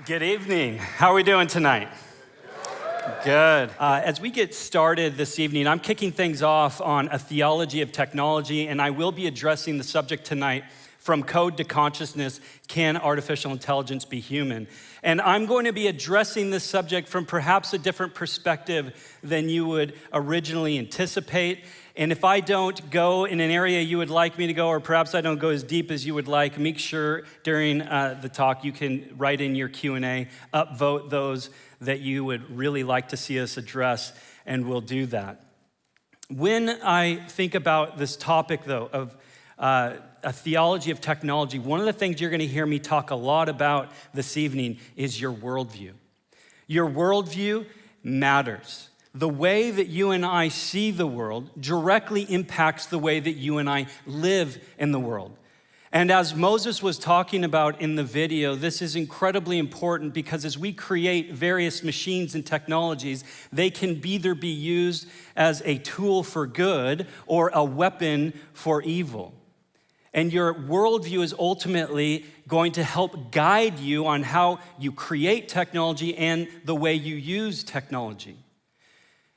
Good evening. How are we doing tonight? Good. As we get started this evening, I'm kicking things off on a theology of technology, and I will be addressing the subject tonight, from code to consciousness, can artificial intelligence be human? And I'm going to be addressing this subject from perhaps a different perspective than you would originally anticipate. And if I don't go in an area you would like me to go, or perhaps I don't go as deep as you would like, make sure during the talk you can write in your Q&A, upvote those that you would really like to see us address, and we'll do that. When I think about this topic, though, of a theology of technology, one of the things you're gonna hear me talk a lot about this evening is your worldview. Your worldview matters. The way that you and I see the world directly impacts the way that you and I live in the world. And as Moses was talking about in the video, this is incredibly important because as we create various machines and technologies, they can either be used as a tool for good or a weapon for evil. And your worldview is ultimately going to help guide you on how you create technology and the way you use technology.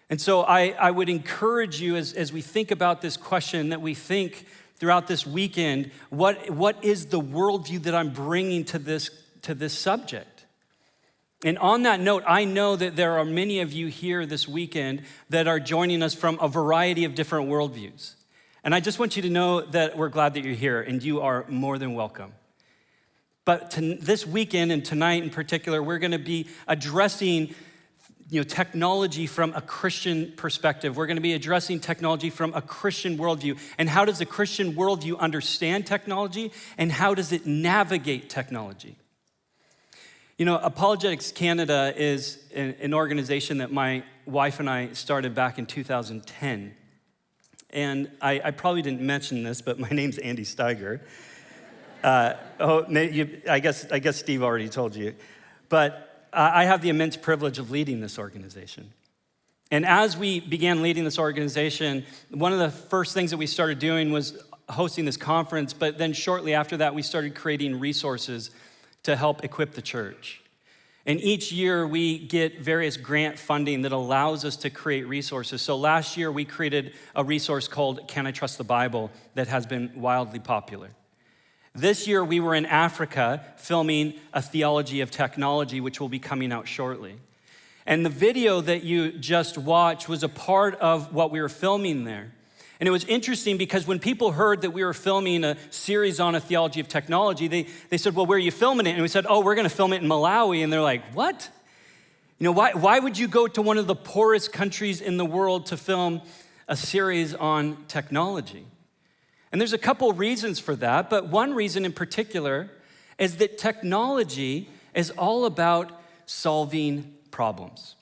And so I would encourage you as we think about this question, that we think throughout this weekend, what is the worldview that I'm bringing to this subject? And on that note, I know that there are many of you here this weekend that are joining us from a variety of different worldviews. And I just want you to know that we're glad that you're here, and you are more than welcome. But this weekend and tonight in particular, we're gonna be addressing technology from a Christian perspective. We're gonna be addressing technology from a Christian worldview. And how does the Christian worldview understand technology, and how does it navigate technology? Apologetics Canada is an organization that my wife and I started back in 2010. And I probably didn't mention this, but my name's Andy Steiger. I guess Steve already told you. But I have the immense privilege of leading this organization. And as we began leading this organization, one of the first things that we started doing was hosting this conference, but then shortly after that, we started creating resources to help equip the church. And each year, we get various grant funding that allows us to create resources. So last year, we created a resource called Can I Trust the Bible that has been wildly popular. This year, we were in Africa filming a theology of technology, which will be coming out shortly. And the video that you just watched was a part of what we were filming there. And it was interesting because when people heard that we were filming a series on a theology of technology, they said, well, where are you filming it? And we said, we're gonna film it in Malawi. And they're like, what? Why would you go to one of the poorest countries in the world to film a series on technology? And there's a couple reasons for that, but one reason in particular is that technology is all about solving problems.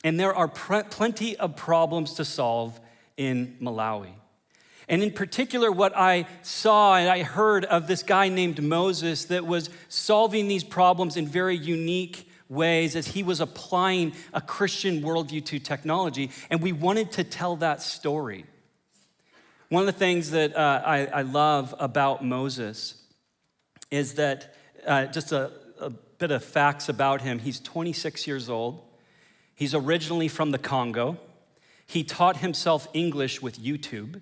And there are plenty of problems to solve in Malawi. And in particular, what I saw and I heard of this guy named Moses that was solving these problems in very unique ways as he was applying a Christian worldview to technology, and we wanted to tell that story. One of the things that I love about Moses is that just a bit of facts about him. He's 26 years old. He's originally from the Congo. He taught himself English with YouTube,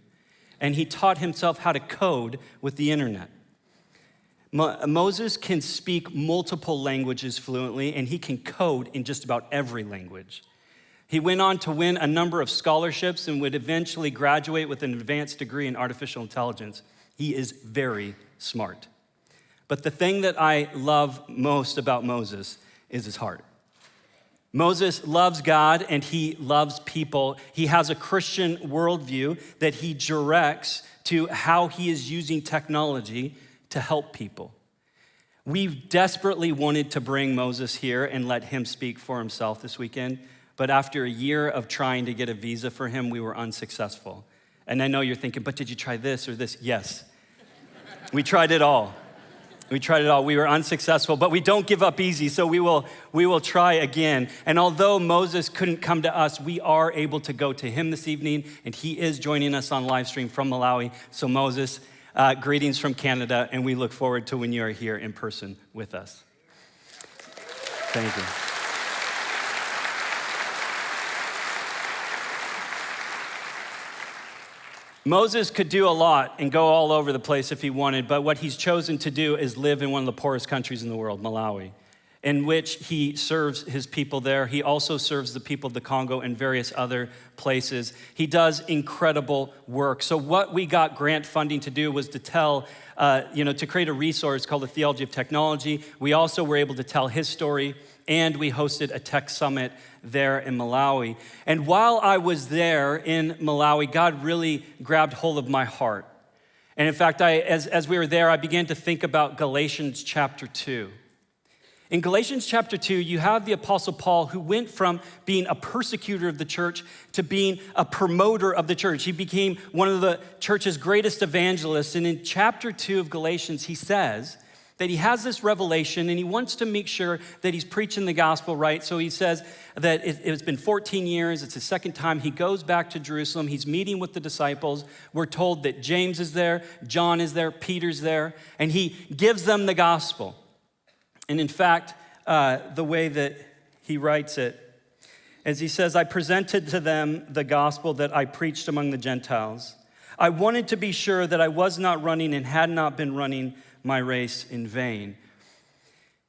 and he taught himself how to code with the internet. Moses can speak multiple languages fluently, and he can code in just about every language. He went on to win a number of scholarships and would eventually graduate with an advanced degree in artificial intelligence. He is very smart. But the thing that I love most about Moses is his heart. Moses loves God and he loves people. He has a Christian worldview that he directs to how he is using technology to help people. We desperately wanted to bring Moses here and let him speak for himself this weekend, but after a year of trying to get a visa for him, we were unsuccessful. And I know you're thinking, but did you try this or this? Yes, we tried it all. We were unsuccessful, but we don't give up easy, so we will try again. And although Moses couldn't come to us, we are able to go to him this evening, and he is joining us on live stream from Malawi. So Moses, greetings from Canada, and we look forward to when you are here in person with us. Thank you. Moses could do a lot and go all over the place if he wanted, but what he's chosen to do is live in one of the poorest countries in the world, Malawi, in which he serves his people there. He also serves the people of the Congo and various other places. He does incredible work. So what we got grant funding to do was to tell, to create a resource called the Theology of Technology. We also were able to tell his story, and we hosted a tech summit there in Malawi. And while I was there in Malawi, God really grabbed hold of my heart. And in fact, as we were there, I began to think about Galatians chapter 2. In Galatians chapter 2, you have the Apostle Paul who went from being a persecutor of the church to being a promoter of the church. He became one of the church's greatest evangelists. And in chapter 2 of Galatians, he says that he has this revelation and he wants to make sure that he's preaching the gospel right. So he says that it's been 14 years. It's the second time he goes back to Jerusalem. He's meeting with the disciples. We're told that James is there, John is there, Peter's there, and he gives them the gospel. And in fact, the way that he writes it, as he says, I presented to them the gospel that I preached among the Gentiles. I wanted to be sure that I was not running and had not been running my race in vain.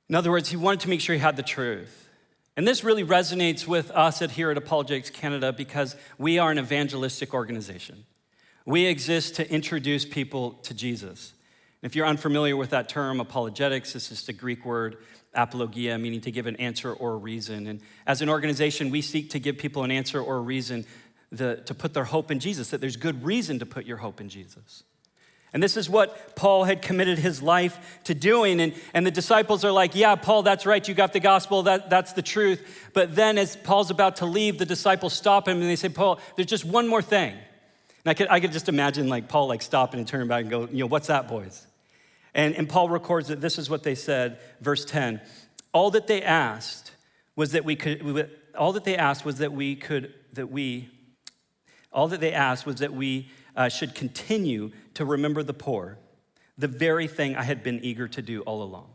In other words, he wanted to make sure he had the truth. And this really resonates with us here at Apologetics Canada because we are an evangelistic organization. We exist to introduce people to Jesus. If you're unfamiliar with that term, apologetics, this is the Greek word apologia, meaning to give an answer or a reason. And as an organization, we seek to give people an answer or a reason to put their hope in Jesus, that there's good reason to put your hope in Jesus. And this is what Paul had committed his life to doing. And the disciples are like, yeah, Paul, that's right. You got the gospel. That's the truth. But then as Paul's about to leave, the disciples stop him and they say, Paul, there's just one more thing. And I could just imagine like Paul like stopping and turning back and go, what's that, boys? And Paul records that this is what they said, verse 10. All that they asked was that we should continue to remember the poor, the very thing I had been eager to do all along.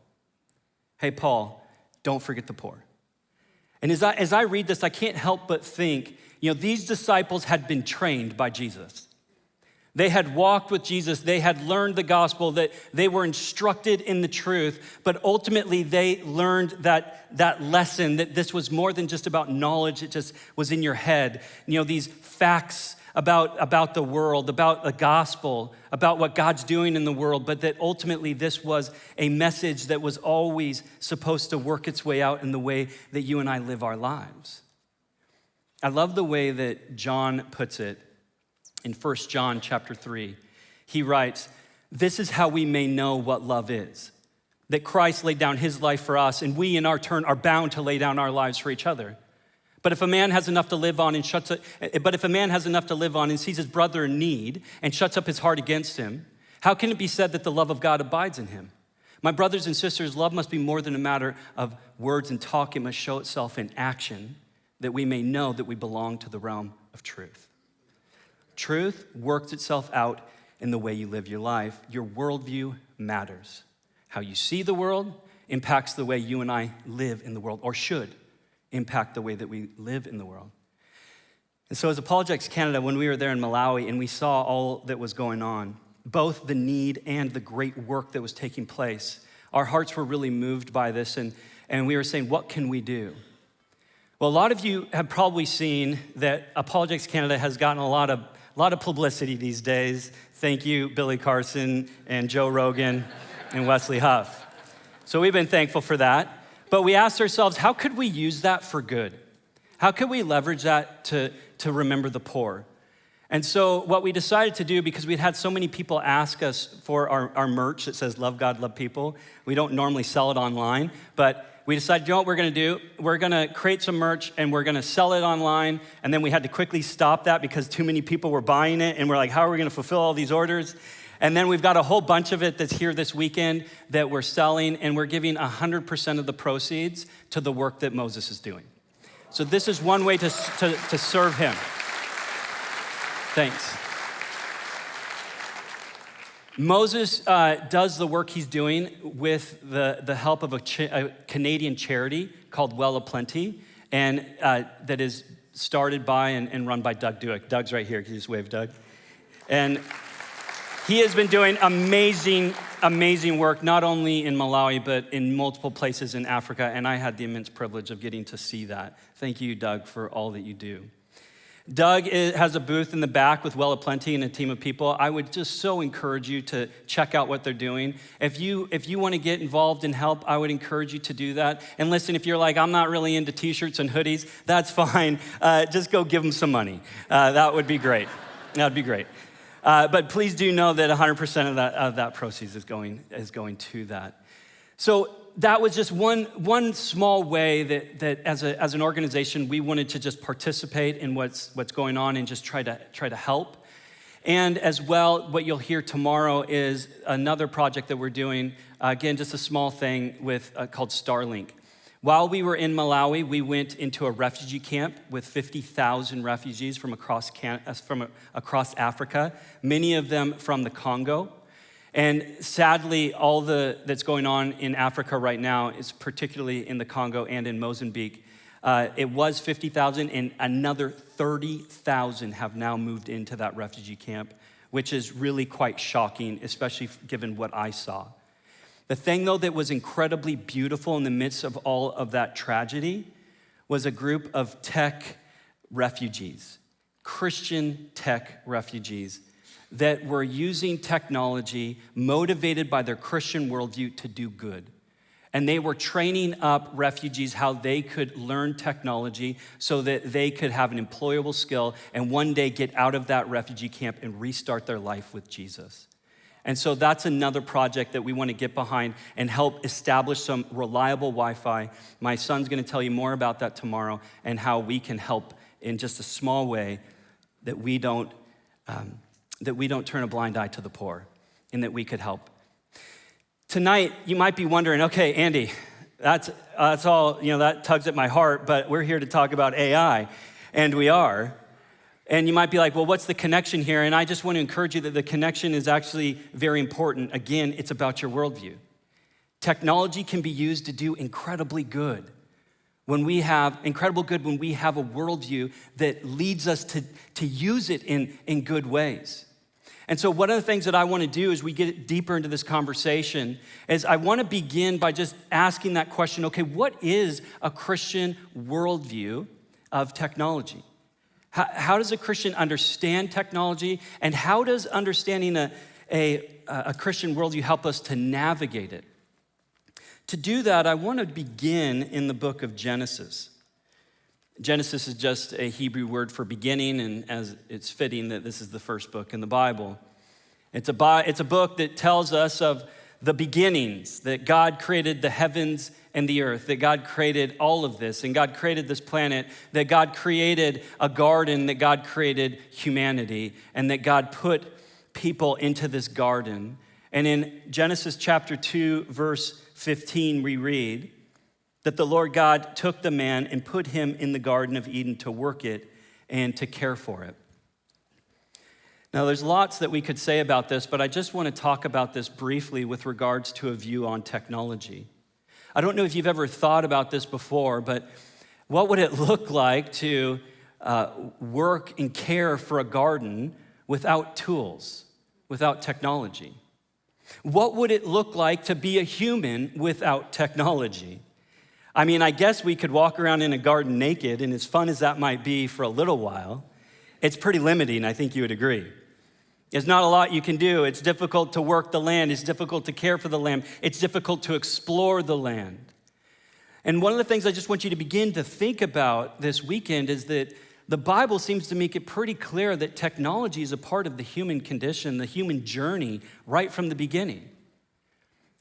Hey, Paul, don't forget the poor. And as I read this, I can't help but think, these disciples had been trained by Jesus. They had walked with Jesus. They had learned the gospel, that they were instructed in the truth, but ultimately they learned that lesson, that this was more than just about knowledge. It just was in your head. These facts about the world, about the gospel, about what God's doing in the world, but that ultimately this was a message that was always supposed to work its way out in the way that you and I live our lives. I love the way that John puts it in 1 John chapter 3. He writes, this is how we may know what love is, that Christ laid down his life for us, and we in our turn are bound to lay down our lives for each other. But if a man has enough to live on and sees his brother in need and shuts up his heart against him, how can it be said that the love of God abides in him? My brothers and sisters, love must be more than a matter of words and talk. It must show itself in action, that we may know that we belong to the realm of truth. Truth works itself out in the way you live your life. Your worldview matters. How you see the world impacts the way you and I live in the world, or should impact the way that we live in the world. And so as Apologetics Canada, when we were there in Malawi and we saw all that was going on, both the need and the great work that was taking place, our hearts were really moved by this, and we were saying, what can we do? Well, a lot of you have probably seen that Apologetics Canada has gotten a lot of publicity these days. Thank you, Billy Carson and Joe Rogan and Wesley Huff. So we've been thankful for that. But we asked ourselves, how could we use that for good? How could we leverage that to remember the poor? And so what we decided to do, because we'd had so many people ask us for our merch that says, love God, love people. We don't normally sell it online, but we decided, what we're gonna do? We're gonna create some merch and we're gonna sell it online. And then we had to quickly stop that because too many people were buying it. And we're like, how are we gonna fulfill all these orders? And then we've got a whole bunch of it that's here this weekend that we're selling, and we're giving 100% of the proceeds to the work that Moses is doing. So this is one way to serve him. Thanks. Moses does the work he's doing with the help of a Canadian charity called Well of Plenty, and that is started by and run by Doug Duick. Doug's right here. Can you just wave, Doug? And he has been doing amazing work, not only in Malawi, but in multiple places in Africa, and I had the immense privilege of getting to see that. Thank you, Doug, for all that you do. Doug has a booth in the back with Well of Plenty and a team of people. I would just so encourage you to check out what they're doing. If you want to get involved and help, I would encourage you to do that. And listen, if you're like, I'm not really into t-shirts and hoodies, that's fine. Just go give them some money. That would be great. That would be great. But please do know that 100% of that proceeds is going to that. So that was just one small way that as an organization we wanted to just participate in what's going on and just try to help. And as well, what you'll hear tomorrow is another project that we're doing. Again, just a small thing called Starlink. While we were in Malawi, we went into a refugee camp with 50,000 refugees from across Africa, many of them from the Congo. And sadly, all that's going on in Africa right now is particularly in the Congo and in Mozambique. It was 50,000, and another 30,000 have now moved into that refugee camp, which is really quite shocking, especially given what I saw. The thing, though, that was incredibly beautiful in the midst of all of that tragedy was a group of tech refugees, Christian tech refugees, that were using technology motivated by their Christian worldview to do good. And they were training up refugees how they could learn technology so that they could have an employable skill and one day get out of that refugee camp and restart their life with Jesus. And so that's another project that we want to get behind and help establish some reliable Wi-Fi. My son's going to tell you more about that tomorrow and how we can help in just a small way that we don't turn a blind eye to the poor and that we could help. Tonight, you might be wondering, okay, Andy, that's all, that tugs at my heart, but we're here to talk about AI, and we are. And you might be like, well, what's the connection here? And I just want to encourage you that the connection is actually very important. Again, it's about your worldview. Technology can be used to do incredibly good when we have a worldview that leads us to use it in good ways. And so one of the things that I want to do as we get deeper into this conversation is I want to begin by just asking that question, okay, what is a Christian worldview of technology? How does a Christian understand technology, and how does understanding a Christian worldview help us to navigate it? To do that, I want to begin in the book of Genesis. Genesis is just a Hebrew word for beginning, and as it's fitting that this is the first book in the Bible. It's a book that tells us of the beginnings, that God created the heavens and the earth, that God created all of this, and God created this planet, that God created a garden, that God created humanity, and that God put people into this garden. And in Genesis chapter 2, verse 15, we read that the Lord God took the man and put him in the Garden of Eden to work it and to care for it. Now, there's lots that we could say about this, but I just want to talk about this briefly with regards to a view on technology. I don't know if you've ever thought about this before, but what would it look like to work and care for a garden without tools, without technology? What would it look like to be a human without technology? I mean, I guess we could walk around in a garden naked, and as fun as that might be for a little while, it's pretty limiting, I think you would agree. There's not a lot you can do. It's difficult to work the land. It's difficult to care for the land. It's difficult to explore the land. And one of the things I just want you to begin to think about this weekend is that the Bible seems to make it pretty clear that technology is a part of the human condition, the human journey, right from the beginning.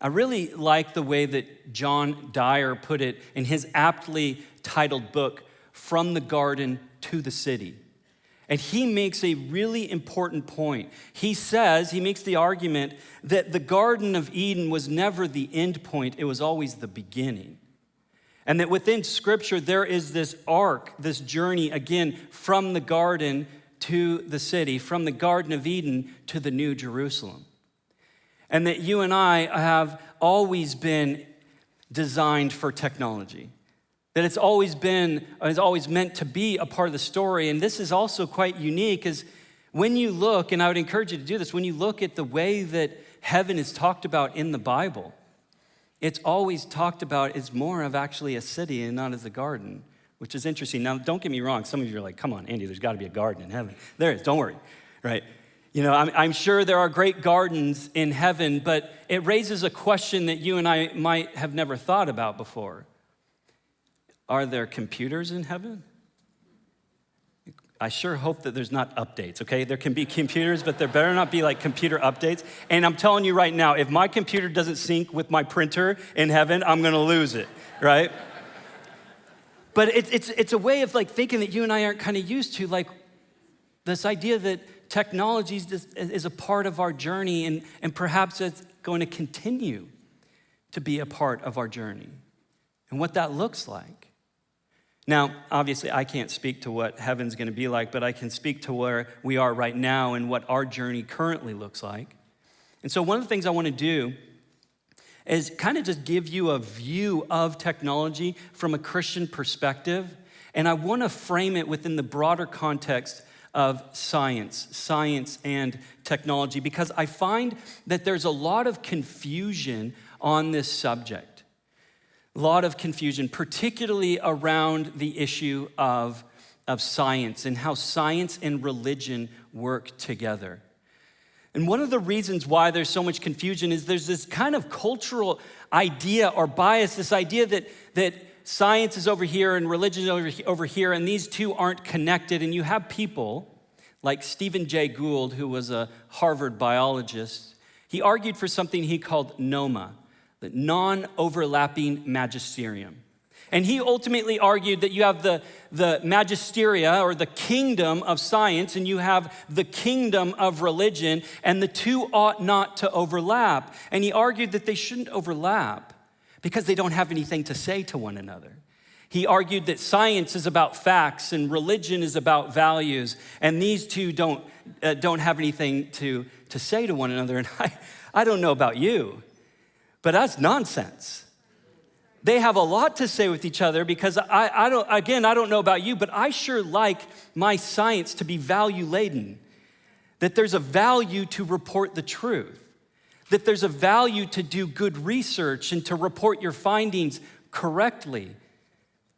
I really like the way that John Dyer put it in his aptly titled book, From the Garden to the City. And he makes a really important point. He makes the argument that the Garden of Eden was never the end point, it was always the beginning. And that within Scripture, there is this arc, this journey, again, from the garden to the city, from the Garden of Eden to the New Jerusalem. and that you and I have always been designed for technology. That it's always meant to be a part of the story. And this is also quite unique, is when you look, and I would encourage you to do this, when you look at the way that heaven is talked about in the Bible, it's always talked about as more of actually a city and not as a garden, which is interesting. Now, don't get me wrong. Some of you are like, come on, Andy, there's got to be a garden in heaven. There is, don't worry, right? You know, I'm sure there are great gardens in heaven, but it raises a question that you and I might have never thought about before. Are there computers in heaven? I sure hope that there's not updates, okay? There can be computers, but there better not be like computer updates. And I'm telling you right now, if my computer doesn't sync with my printer in heaven, I'm gonna lose it, right? But it's a way of like thinking that you and I aren't kind of used to, like this idea that technology is a part of our journey, and perhaps it's going to continue to be a part of our journey and what that looks like. Now, obviously, I can't speak to what heaven's gonna be like, but I can speak to where we are right now and what our journey currently looks like. And so one of the things I wanna do is kind of just give you a view of technology from a Christian perspective, and I wanna frame it within the broader context of science and technology, because I find that there's a lot of confusion on this subject. A lot of confusion, particularly around the issue of science and how science and religion work together. And one of the reasons why there's so much confusion is there's this kind of cultural idea or bias, this idea that science is over here and religion is over here, and these two aren't connected. And you have people like Stephen Jay Gould, who was a Harvard biologist. He argued for something he called NOMA, the non-overlapping magisterium. And he ultimately argued that you have the magisteria, or the kingdom of science, and you have the kingdom of religion, and the two ought not to overlap. And he argued that they shouldn't overlap because they don't have anything to say to one another. He argued that science is about facts and religion is about values, and these two don't have anything to say to one another. And I don't know about you, but that's nonsense. They have a lot to say with each other, because I don't know about you, but I sure like my science to be value laden. That there's a value to report the truth. That there's a value to do good research and to report your findings correctly.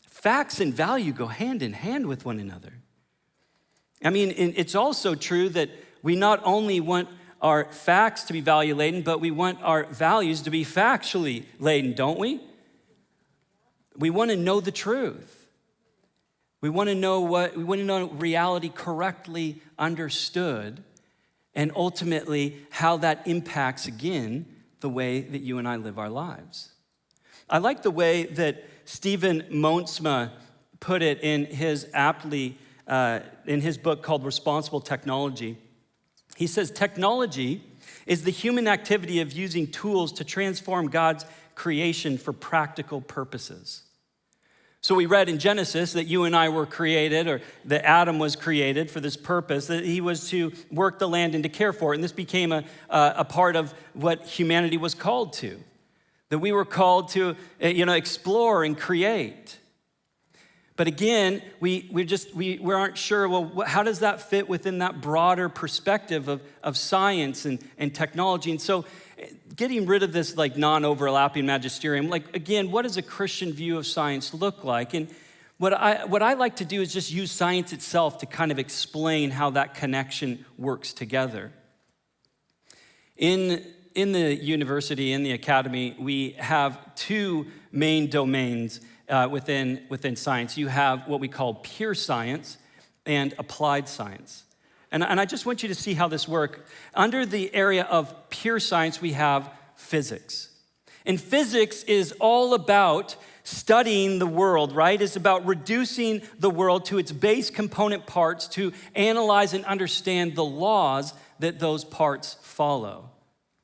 Facts and value go hand in hand with one another. I mean, it's also true that we not only want our facts to be value laden, but we want our values to be factually laden, don't we? We want to know the truth. We want to know reality correctly understood, and ultimately how that impacts, again, the way that you and I live our lives. I like the way that Stephen Moentsma put it in his book called Responsible Technology. He says, technology is the human activity of using tools to transform God's creation for practical purposes. So we read in Genesis that you and I were created, or that Adam was created for this purpose, that he was to work the land and to care for it. And this became a part of what humanity was called to. That we were called to, explore and create. But again, we aren't sure, well, how does that fit within that broader perspective of science and technology? And so getting rid of this like non-overlapping magisterium, like again, what does a Christian view of science look like? And what I like to do is just use science itself to kind of explain how that connection works together. In the university, in the academy, we have two main domains within science. You have what we call pure science and applied science. And I just want you to see how this works. Under the area of pure science, we have physics. And physics is all about studying the world, right? It's about reducing the world to its base component parts to analyze and understand the laws that those parts follow.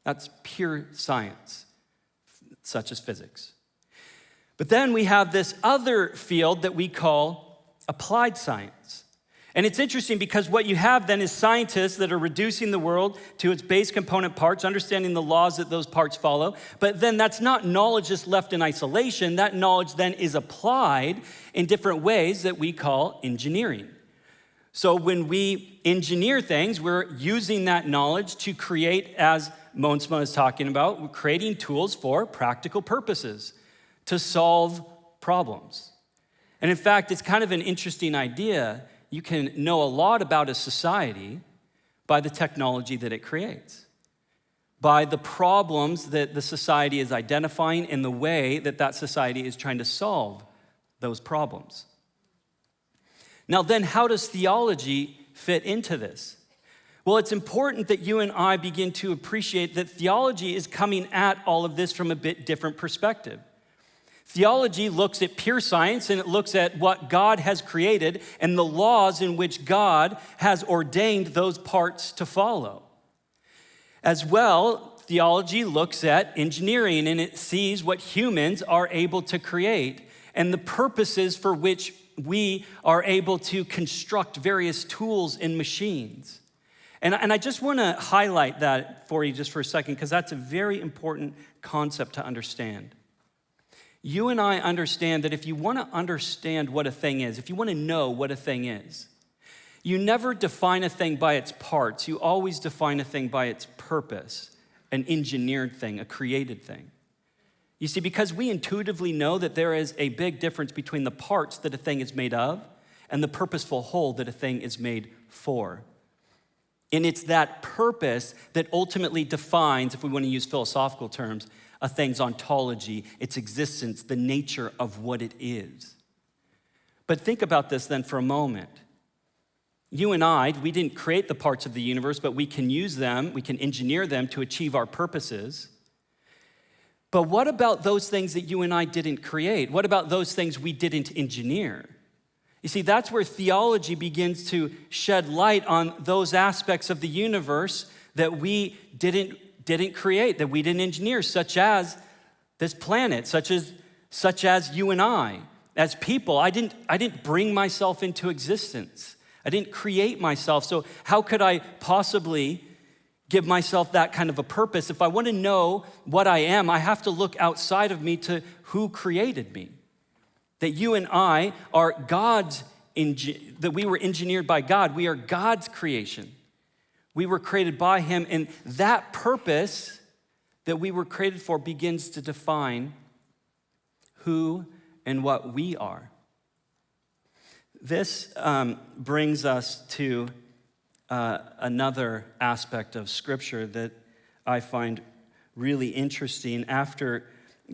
That's pure science, such as physics. But then we have this other field that we call applied science. And it's interesting because what you have then is scientists that are reducing the world to its base component parts, understanding the laws that those parts follow. But then that's not knowledge just left in isolation. That knowledge then is applied in different ways that we call engineering. So when we engineer things, we're using that knowledge to create, as Monsma is talking about, we're creating tools for practical purposes to solve problems. And in fact, it's kind of an interesting idea. You can know a lot about a society by the technology that it creates, by the problems that the society is identifying and the way that that society is trying to solve those problems. Now then, how does theology fit into this? Well, it's important that you and I begin to appreciate that theology is coming at all of this from a bit different perspective. Theology looks at pure science, and it looks at what God has created and the laws in which God has ordained those parts to follow. As well, theology looks at engineering, and it sees what humans are able to create and the purposes for which we are able to construct various tools and machines. And I just want to highlight that for you just for a second, because that's a very important concept to understand. You and I understand that if you want to understand what a thing is, if you want to know what a thing is, you never define a thing by its parts. You always define a thing by its purpose, an engineered thing, a created thing. You see, because we intuitively know that there is a big difference between the parts that a thing is made of and the purposeful whole that a thing is made for. And it's that purpose that ultimately defines, if we want to use philosophical terms, a thing's ontology, its existence, the nature of what it is. But think about this then for a moment. You and I, we didn't create the parts of the universe, but we can use them, we can engineer them to achieve our purposes. But what about those things that you and I didn't create? What about those things we didn't engineer? You see, that's where theology begins to shed light on those aspects of the universe that we didn't create, that we didn't engineer, such as this planet, such as you and I. As people, I didn't bring myself into existence. I didn't create myself. So how could I possibly give myself that kind of a purpose? If I want to know what I am, I have to look outside of me to who created me. That you and I are that we were engineered by God. We are God's creation. We were created by him, and that purpose that we were created for begins to define who and what we are. This brings us to another aspect of Scripture that I find really interesting. After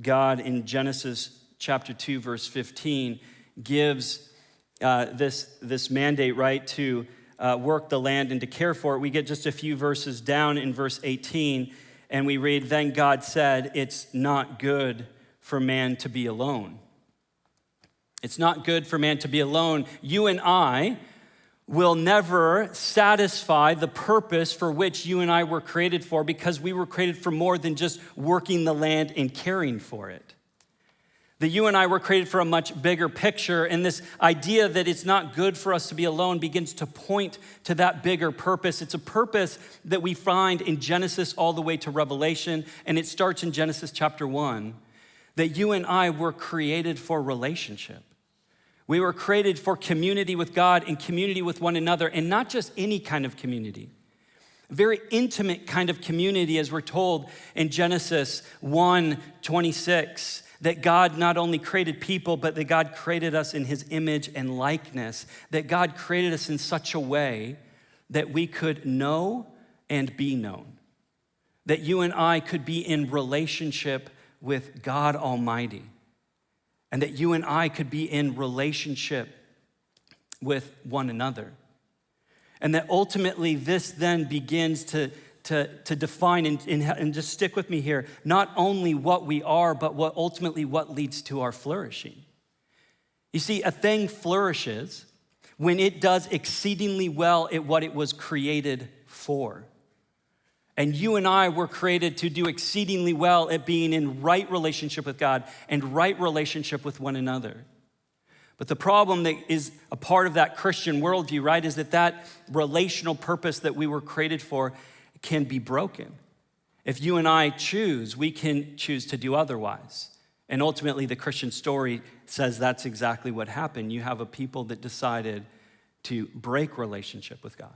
God in Genesis chapter 2, verse 15, gives this mandate, right, to work the land and to care for it, we get just a few verses down in verse 18, and we read, "Then God said, it's not good for man to be alone." It's not good for man to be alone. You and I will never satisfy the purpose for which you and I were created for, because we were created for more than just working the land and caring for it. That you and I were created for a much bigger picture, and this idea that it's not good for us to be alone begins to point to that bigger purpose. It's a purpose that we find in Genesis all the way to Revelation, and it starts in Genesis chapter 1, that you and I were created for relationship. We were created for community with God and community with one another, and not just any kind of community. A very intimate kind of community, as we're told in Genesis 1:26, that God not only created people, but that God created us in his image and likeness, that God created us in such a way that we could know and be known, that you and I could be in relationship with God Almighty, and that you and I could be in relationship with one another. And that ultimately this then begins to define, and just stick with me here, not only what we are, but what leads to our flourishing. You see, a thing flourishes when it does exceedingly well at what it was created for. And you and I were created to do exceedingly well at being in right relationship with God and right relationship with one another. But the problem that is a part of that Christian worldview, right, is that relational purpose that we were created for can be broken. If you and I choose, we can choose to do otherwise. And ultimately, the Christian story says that's exactly what happened. You have a people that decided to break relationship with God.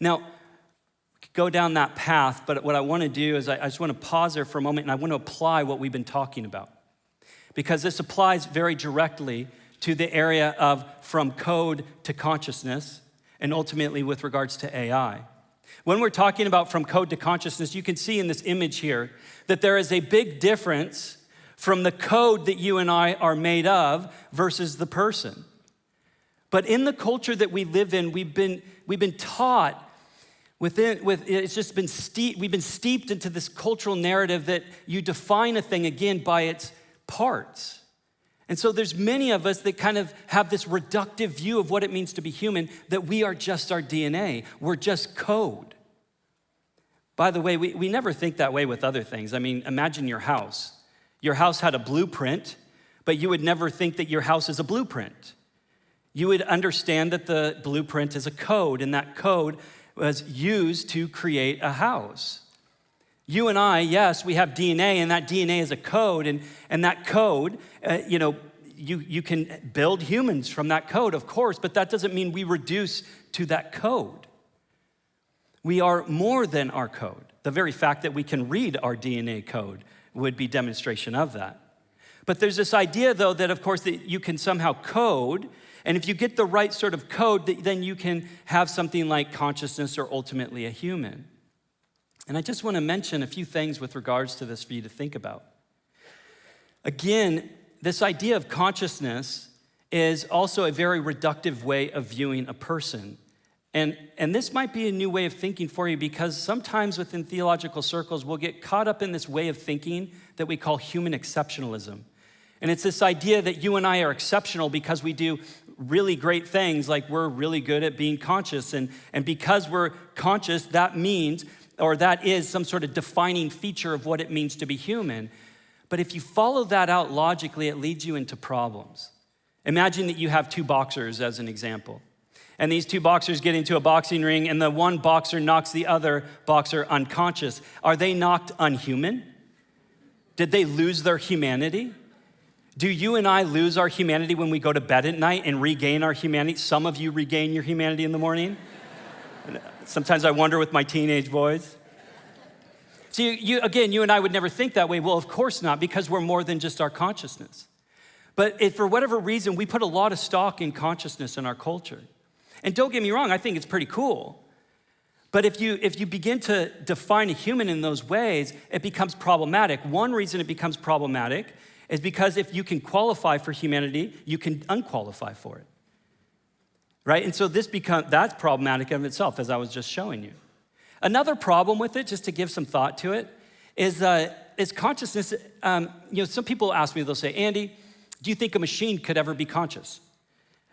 Now, we could go down that path, but what I want to do is I just want to pause there for a moment, and I want to apply what we've been talking about. Because this applies very directly to the area of from code to consciousness, and ultimately with regards to AI. When we're talking about from code to consciousness, you can see in this image here that there is a big difference from the code that you and I are made of versus the person. But in the culture that we live in, we've been taught we've been steeped into this cultural narrative that you define a thing again by its parts. And so there's many of us that kind of have this reductive view of what it means to be human, that we are just our DNA. We're just code. By the way, we never think that way with other things. I mean, imagine your house. Your house had a blueprint, but you would never think that your house is a blueprint. You would understand that the blueprint is a code, and that code was used to create a house. You and I, yes, we have DNA, and that DNA is a code, and that code, you can build humans from that code, of course, but that doesn't mean we reduce to that code. We are more than our code. The very fact that we can read our DNA code would be demonstration of that. But there's this idea, though, that of course that you can somehow code, and if you get the right sort of code, then you can have something like consciousness or ultimately a human. And I just want to mention a few things with regards to this for you to think about. Again, this idea of consciousness is also a very reductive way of viewing a person. And this might be a new way of thinking for you, because sometimes within theological circles, we'll get caught up in this way of thinking that we call human exceptionalism. And it's this idea that you and I are exceptional because we do really great things, like we're really good at being conscious. And because we're conscious, that means, or that is some sort of defining feature of what it means to be human. But if you follow that out logically, it leads you into problems. Imagine that you have two boxers as an example. And these two boxers get into a boxing ring, and the one boxer knocks the other boxer unconscious. Are they knocked unhuman? Did they lose their humanity? Do you and I lose our humanity when we go to bed at night and regain our humanity? Some of you regain your humanity in the morning. Sometimes I wonder with my teenage boys. So you and I would never think that way. Well, of course not, because we're more than just our consciousness. But if for whatever reason, we put a lot of stock in consciousness in our culture. And don't get me wrong, I think it's pretty cool. But if you begin to define a human in those ways, it becomes problematic. One reason it becomes problematic is because if you can qualify for humanity, you can unqualify for it. Right? And so that's problematic in itself, as I was just showing you. Another problem with it, just to give some thought to it, is consciousness. Some people ask me, they'll say, Andy, do you think a machine could ever be conscious?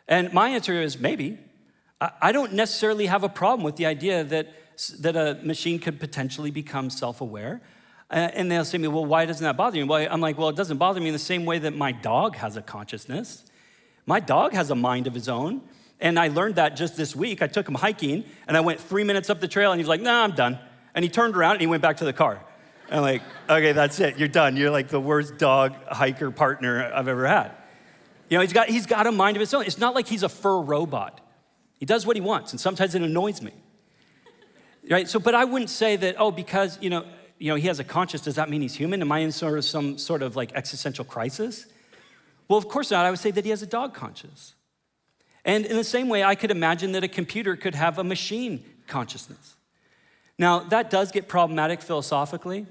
And my answer is maybe. I don't necessarily have a problem with the idea that a machine could potentially become self-aware. And they'll say to me, well, why doesn't that bother you? Well, I'm like, well, it doesn't bother me in the same way that my dog has a consciousness. My dog has a mind of his own. And I learned that just this week. I took him hiking, and I went 3 minutes up the trail, and he was like, nah, I'm done. And he turned around, and he went back to the car. And I'm like, okay, that's it. You're done. You're like the worst dog hiker partner I've ever had. He's got a mind of his own. It's not like he's a fur robot. He does what he wants, and sometimes it annoys me. Right? So, but I wouldn't say that, because, he has a conscience, does that mean he's human? Am I in some sort of like existential crisis? Well, of course not. I would say that he has a dog conscience. And in the same way, I could imagine that a computer could have a machine consciousness. Now, that does get problematic philosophically.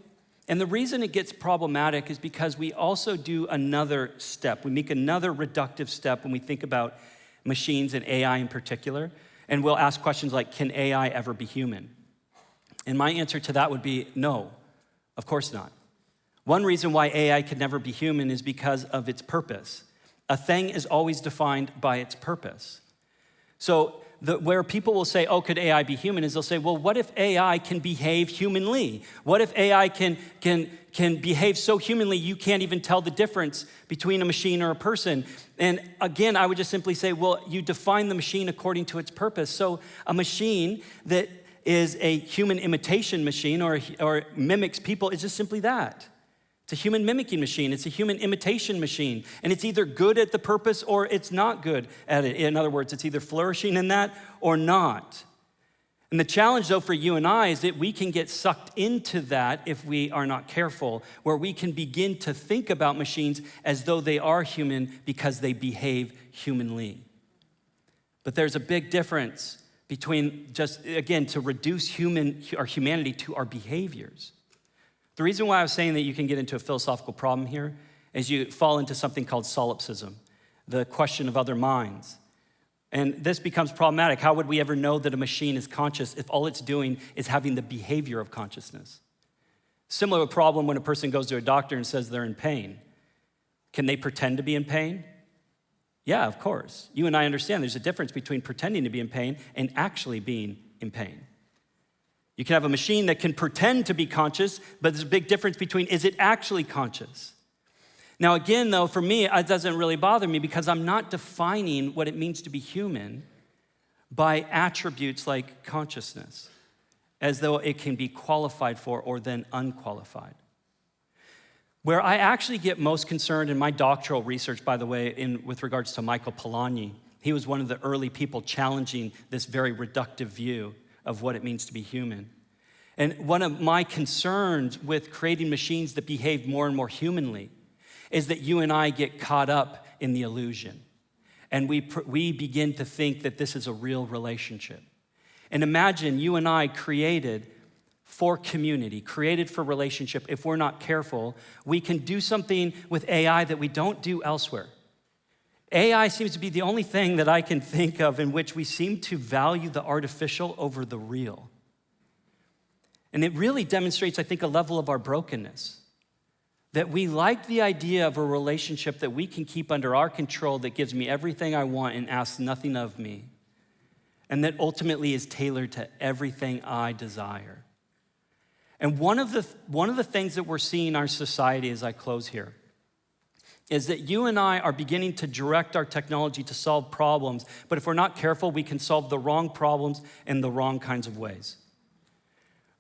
And the reason it gets problematic is because we also do another step. We make another reductive step when we think about machines and AI in particular. And we'll ask questions like, can AI ever be human? And my answer to that would be no, of course not. One reason why AI could never be human is because of its purpose. A thing is always defined by its purpose. So where people will say, oh, could AI be human? Is they'll say, well, what if AI can behave humanly? What if AI can behave so humanly you can't even tell the difference between a machine or a person? And again, I would just simply say, well, you define the machine according to its purpose. So a machine that is a human imitation machine or mimics people is just simply that. It's a human mimicking machine. It's a human imitation machine. And it's either good at the purpose or it's not good at it. In other words, it's either flourishing in that or not. And the challenge, though, for you and I is that we can get sucked into that if we are not careful, where we can begin to think about machines as though they are human because they behave humanly. But there's a big difference between just, again, to reduce humanity to our behaviors. The reason why I was saying that you can get into a philosophical problem here is you fall into something called solipsism, the question of other minds. And this becomes problematic. How would we ever know that a machine is conscious if all it's doing is having the behavior of consciousness? Similar problem when a person goes to a doctor and says they're in pain. Can they pretend to be in pain? Yeah, of course. You and I understand there's a difference between pretending to be in pain and actually being in pain. You can have a machine that can pretend to be conscious, but there's a big difference between is it actually conscious? Now again, though, for me, it doesn't really bother me because I'm not defining what it means to be human by attributes like consciousness, as though it can be qualified for or then unqualified. Where I actually get most concerned in my doctoral research, by the way, with regards to Michael Polanyi, he was one of the early people challenging this very reductive view of what it means to be human. And one of my concerns with creating machines that behave more and more humanly is that you and I get caught up in the illusion. And we begin to think that this is a real relationship. And imagine you and I created for community, created for relationship. If we're not careful, we can do something with AI that we don't do elsewhere. AI seems to be the only thing that I can think of in which we seem to value the artificial over the real. And it really demonstrates, I think, a level of our brokenness. That we like the idea of a relationship that we can keep under our control that gives me everything I want and asks nothing of me. And that ultimately is tailored to everything I desire. And one of the things that we're seeing in our society as I close here is that you and I are beginning to direct our technology to solve problems, but if we're not careful, we can solve the wrong problems in the wrong kinds of ways.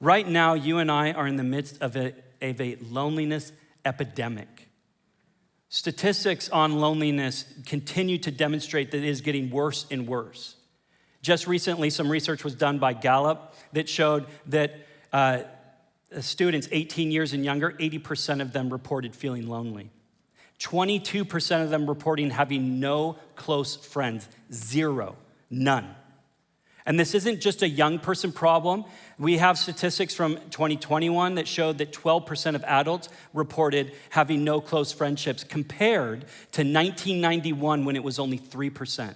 Right now, you and I are in the midst of a loneliness epidemic. Statistics on loneliness continue to demonstrate that it is getting worse and worse. Just recently, some research was done by Gallup that showed that students 18 years and younger, 80% of them reported feeling lonely. 22% of them reporting having no close friends, zero, none. And this isn't just a young person problem. We have statistics from 2021 that showed that 12% of adults reported having no close friendships compared to 1991 when it was only 3%.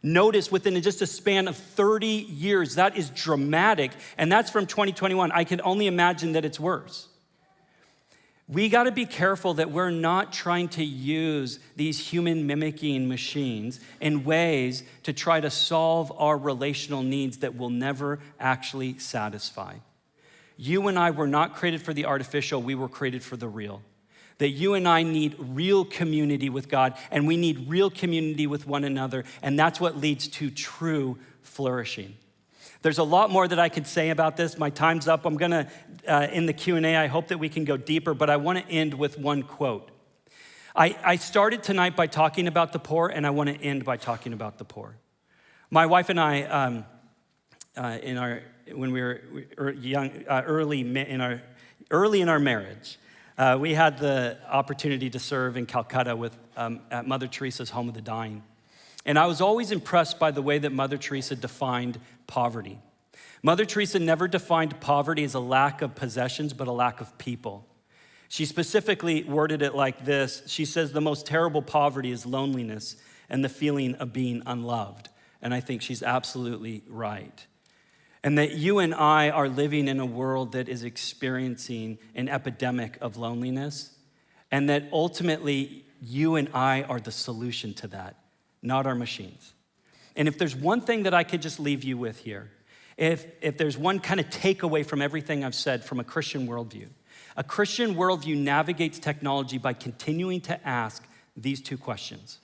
Notice within just a span of 30 years, that is dramatic, and that's from 2021. I can only imagine that it's worse. We gotta be careful that we're not trying to use these human mimicking machines in ways to try to solve our relational needs that will never actually satisfy. You and I were not created for the artificial, we were created for the real. That you and I need real community with God, and we need real community with one another, and that's what leads to true flourishing. There's a lot more that I could say about this. My time's up. I'm gonna, in the Q&A, I hope that we can go deeper, but I wanna end with one quote. I started tonight by talking about the poor, and I wanna end by talking about the poor. My wife and I, when we were young, early in our marriage, we had the opportunity to serve in Calcutta at Mother Teresa's Home of the Dying. And I was always impressed by the way that Mother Teresa defined poverty. Mother Teresa never defined poverty as a lack of possessions, but a lack of people. She specifically worded it like this. She says, the most terrible poverty is loneliness and the feeling of being unloved. And I think she's absolutely right. And that you and I are living in a world that is experiencing an epidemic of loneliness, and that ultimately you and I are the solution to that, not our machines. And if there's one thing that I could just leave you with here, if there's one kind of takeaway from everything I've said from a Christian worldview navigates technology by continuing to ask these two questions.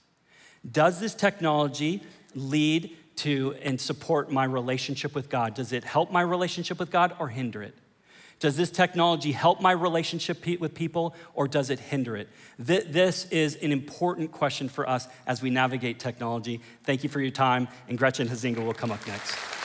Does this technology lead to and support my relationship with God? Does it help my relationship with God or hinder it? Does this technology help my relationship with people or does it hinder it? This is an important question for us as we navigate technology. Thank you for your time, and Gretchen Hazinga will come up next.